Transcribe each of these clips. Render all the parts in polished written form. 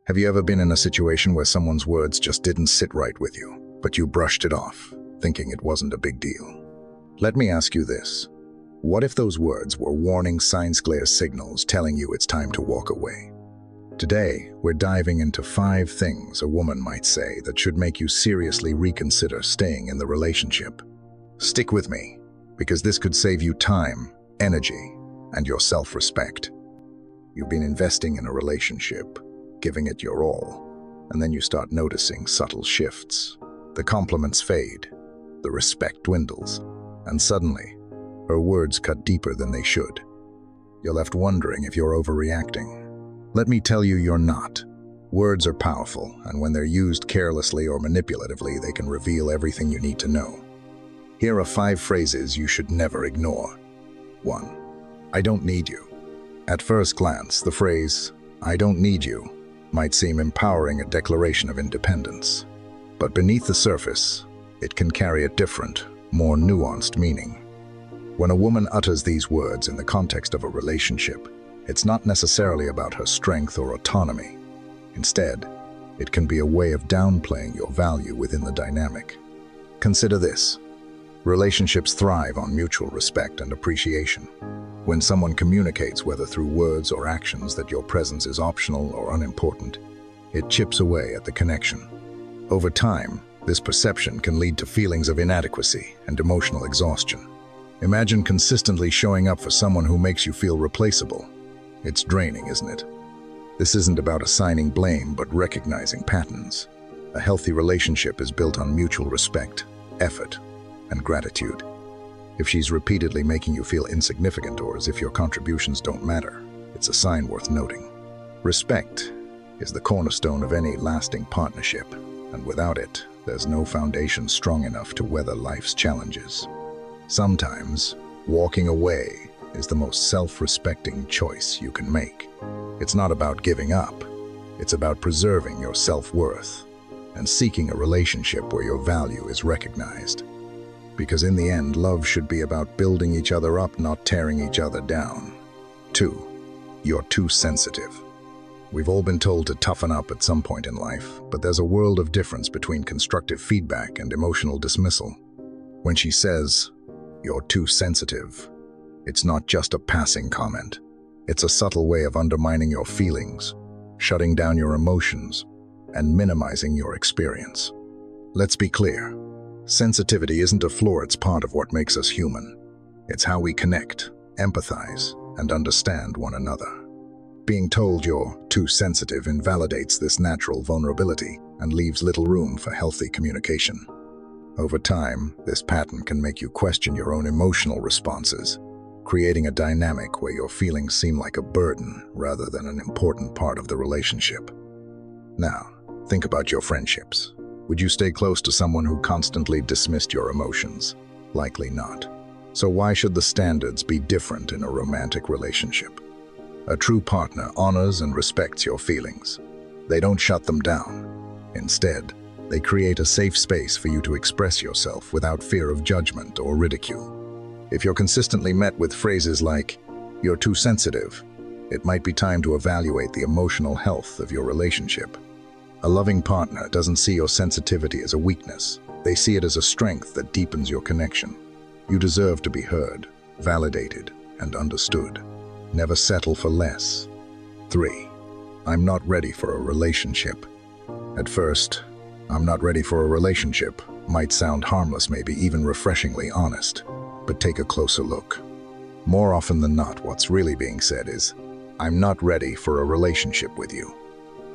Have you ever been in a situation where someone's words just didn't sit right with you, but you brushed it off, thinking it wasn't a big deal? Let me ask you this. What if those words were warning signs, glare signals telling you it's time to walk away? Today, we're diving into 5 things a woman might say that should make you seriously reconsider staying in the relationship. Stick with me, because this could save you time, energy, and your self-respect. You've been investing in a relationship, giving it your all, and then you start noticing subtle shifts. The compliments fade, the respect dwindles, and suddenly, her words cut deeper than they should. You're left wondering if you're overreacting. Let me tell you, you're not. Words are powerful, and when they're used carelessly or manipulatively, they can reveal everything you need to know. Here are 5 phrases you should never ignore. 1. I don't need you. At first glance, the phrase, I don't need you, might seem empowering, a declaration of independence. But beneath the surface, it can carry a different, more nuanced meaning. When a woman utters these words in the context of a relationship, it's not necessarily about her strength or autonomy. Instead, it can be a way of downplaying your value within the dynamic. Consider this. Relationships thrive on mutual respect and appreciation. When someone communicates, whether through words or actions, that your presence is optional or unimportant, it chips away at the connection. Over time, this perception can lead to feelings of inadequacy and emotional exhaustion. Imagine consistently showing up for someone who makes you feel replaceable. It's draining, isn't it? This isn't about assigning blame, but recognizing patterns. A healthy relationship is built on mutual respect, effort, and gratitude. If she's repeatedly making you feel insignificant or as if your contributions don't matter, it's a sign worth noting. Respect is the cornerstone of any lasting partnership, and without it, there's no foundation strong enough to weather life's challenges. Sometimes, walking away is the most self-respecting choice you can make. It's not about giving up. It's about preserving your self-worth and seeking a relationship where your value is recognized. Because in the end, love should be about building each other up, not tearing each other down. 2. You're too sensitive. We've all been told to toughen up at some point in life, but there's a world of difference between constructive feedback and emotional dismissal. When she says, "You're too sensitive," it's not just a passing comment. It's a subtle way of undermining your feelings, shutting down your emotions, and minimizing your experience. Let's be clear. Sensitivity isn't a flaw, it's part of what makes us human. It's how we connect, empathize, and understand one another. Being told you're too sensitive invalidates this natural vulnerability and leaves little room for healthy communication. Over time, this pattern can make you question your own emotional responses, creating a dynamic where your feelings seem like a burden rather than an important part of the relationship. Now, think about your friendships. Would you stay close to someone who constantly dismissed your emotions? Likely not. So why should the standards be different in a romantic relationship? A true partner honors and respects your feelings. They don't shut them down. Instead, they create a safe space for you to express yourself without fear of judgment or ridicule. If you're consistently met with phrases like, "You're too sensitive," it might be time to evaluate the emotional health of your relationship. A loving partner doesn't see your sensitivity as a weakness. They see it as a strength that deepens your connection. You deserve to be heard, validated, and understood. Never settle for less. 3. I'm not ready for a relationship. At first, "I'm not ready for a relationship" might sound harmless, maybe even refreshingly honest. But take a closer look. More often than not, what's really being said is, "I'm not ready for a relationship with you."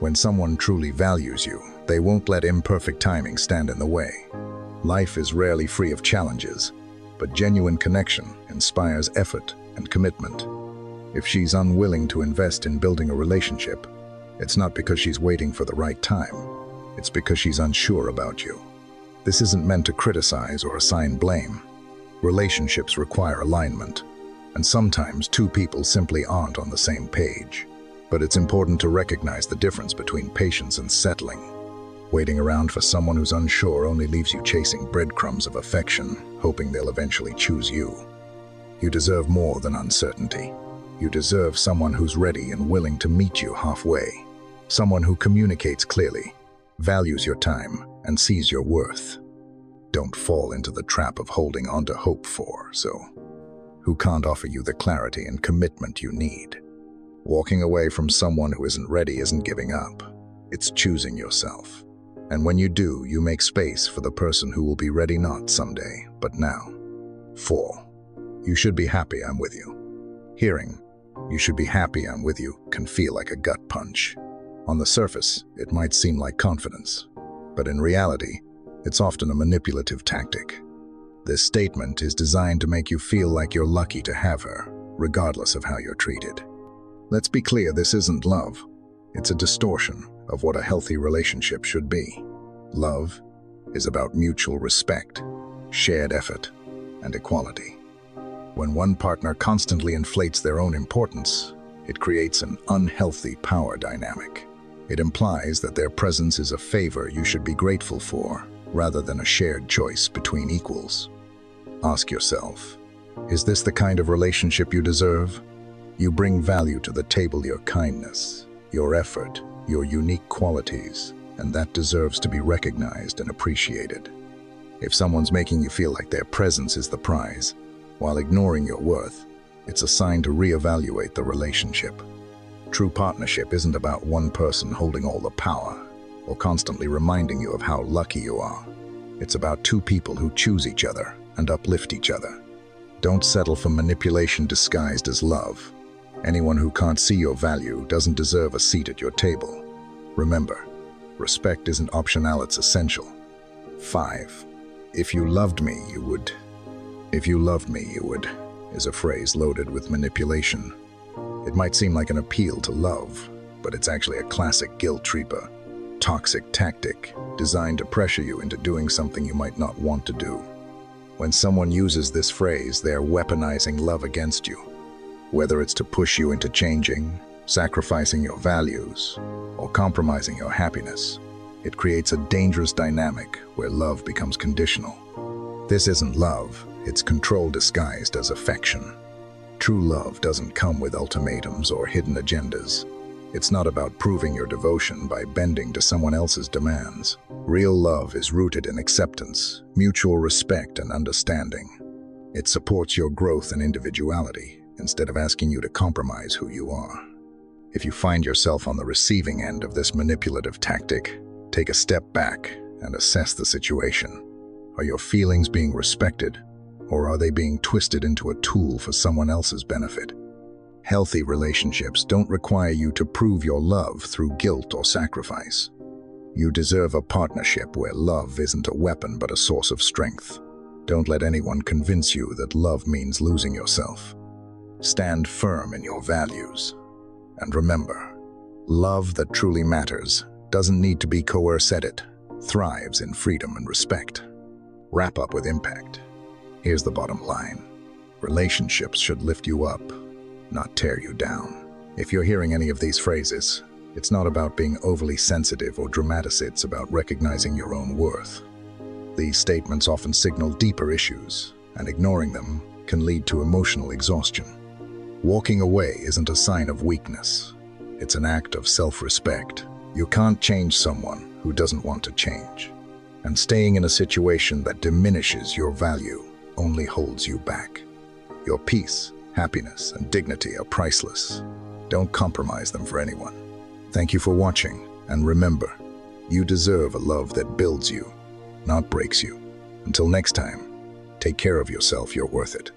When someone truly values you, they won't let imperfect timing stand in the way. Life is rarely free of challenges, but genuine connection inspires effort and commitment. If she's unwilling to invest in building a relationship, it's not because she's waiting for the right time. It's because she's unsure about you. This isn't meant to criticize or assign blame. Relationships require alignment, and sometimes 2 people simply aren't on the same page. But it's important to recognize the difference between patience and settling. Waiting around for someone who's unsure only leaves you chasing breadcrumbs of affection, hoping they'll eventually choose you. You deserve more than uncertainty. You deserve someone who's ready and willing to meet you halfway. Someone who communicates clearly, values your time, and sees your worth. Don't fall into the trap of holding on to hope for, who can't offer you the clarity and commitment you need. Walking away from someone who isn't ready isn't giving up. It's choosing yourself. And when you do, you make space for the person who will be ready not someday, but now. 4. You should be happy I'm with you. Hearing, "You should be happy I'm with you," can feel like a gut punch. On the surface, it might seem like confidence, but in reality, it's often a manipulative tactic. This statement is designed to make you feel like you're lucky to have her, regardless of how you're treated. Let's be clear, this isn't love. It's a distortion of what a healthy relationship should be. Love is about mutual respect, shared effort, and equality. When one partner constantly inflates their own importance, it creates an unhealthy power dynamic. It implies that their presence is a favor you should be grateful for, rather than a shared choice between equals. Ask yourself, is this the kind of relationship you deserve? You bring value to the table, your kindness, your effort, your unique qualities, and that deserves to be recognized and appreciated. If someone's making you feel like their presence is the prize, while ignoring your worth, it's a sign to reevaluate the relationship. True partnership isn't about one person holding all the power or constantly reminding you of how lucky you are. It's about two people who choose each other and uplift each other. Don't settle for manipulation disguised as love. Anyone who can't see your value doesn't deserve a seat at your table. Remember, respect isn't optional, it's essential. 5. If you loved me, you would. If you loved me, you would is a phrase loaded with manipulation. It might seem like an appeal to love, but it's actually a classic guilt tripper, toxic tactic designed to pressure you into doing something you might not want to do. When someone uses this phrase, they're weaponizing love against you. Whether it's to push you into changing, sacrificing your values, or compromising your happiness, it creates a dangerous dynamic where love becomes conditional. This isn't love, it's control disguised as affection. True love doesn't come with ultimatums or hidden agendas. It's not about proving your devotion by bending to someone else's demands. Real love is rooted in acceptance, mutual respect, and understanding. It supports your growth and individuality, instead of asking you to compromise who you are. If you find yourself on the receiving end of this manipulative tactic, take a step back and assess the situation. Are your feelings being respected, or are they being twisted into a tool for someone else's benefit? Healthy relationships don't require you to prove your love through guilt or sacrifice. You deserve a partnership where love isn't a weapon but a source of strength. Don't let anyone convince you that love means losing yourself. Stand firm in your values. And remember, love that truly matters doesn't need to be coerced. It thrives in freedom and respect. Wrap up with impact. Here's the bottom line. Relationships should lift you up, not tear you down. If you're hearing any of these phrases, it's not about being overly sensitive or dramatic, it's about recognizing your own worth. These statements often signal deeper issues, and ignoring them can lead to emotional exhaustion. Walking away isn't a sign of weakness. It's an act of self-respect. You can't change someone who doesn't want to change. And staying in a situation that diminishes your value only holds you back. Your peace, happiness, and dignity are priceless. Don't compromise them for anyone. Thank you for watching, and remember, you deserve a love that builds you, not breaks you. Until next time, take care of yourself, you're worth it.